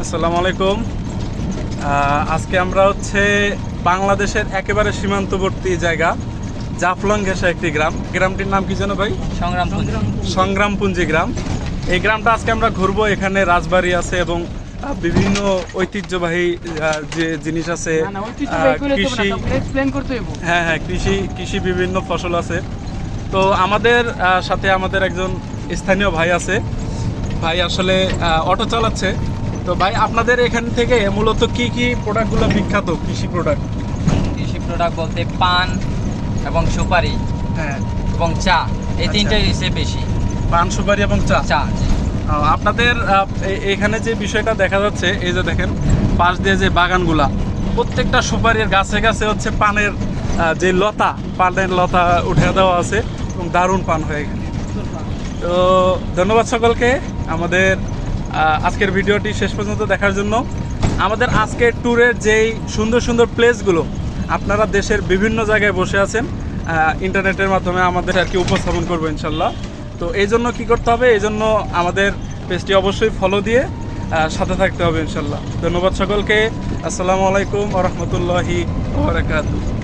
আসসালামু আলাইকুম। আজকে আমরা বাংলাদেশের একেবারে সীমান্তবর্তী জায়গা জাফলং ঘেঁষা একটি গ্রামটির নাম কি যেন ভাই? সংগ্রামপুঞ্জি গ্রাম। এই গ্রামটা আজকে আমরা ঘুরবো। এখানে রাজবাড়ি আছে এবং বিভিন্ন ঐতিহ্যবাহী যে জিনিস আছে, কৃষি, হ্যাঁ, কৃষি বিভিন্ন ফসল আছে। তো আমাদের সাথে আমাদের একজন স্থানীয় ভাই আছে। ভাই আসলে অটো চালাচ্ছে। তো ভাই, আপনাদের এখান থেকে মূলত কি কি প্রোডাক্টগুলো বিখ্যাত? কৃষি প্রোডাক্ট বলতে পান এবং সুপারি, হ্যাঁ, এবং চা, এই আচ্ছা। তিনটাই হচ্ছে বেশি। পান, সুপারি এবং চা। চা আপনাদের এখানে যে বিষয়টা দেখা যাচ্ছে, এই যে দেখেন পাশ দিয়ে যে বাগানগুলা, প্রত্যেকটা সুপারির গাছে গাছে পানের যে লতা, পানের লতা উঠে দেওয়া আছে এবং দারুণ পান হয়ে গেছে। তো ধন্যবাদ সকলকে আমাদের আজকের ভিডিওটি শেষ পর্যন্ত দেখার জন্য। আমাদের আজকের ট্যুরের যেই সুন্দর সুন্দর প্লেসগুলো আপনারা দেশের বিভিন্ন জায়গায় বসে আছেন, ইন্টারনেটের মাধ্যমে আমাদের উপস্থাপন করবো ইনশাল্লাহ। তো এই জন্য কী করতে হবে? এই জন্য আমাদের পেজটি অবশ্যই ফলো দিয়ে সাথে থাকতে হবে ইনশাল্লাহ। ধন্যবাদ সকলকে। আসসালামু আলাইকুম ওয়া রাহমাতুল্লাহি ওয়া বারাকাতুহু।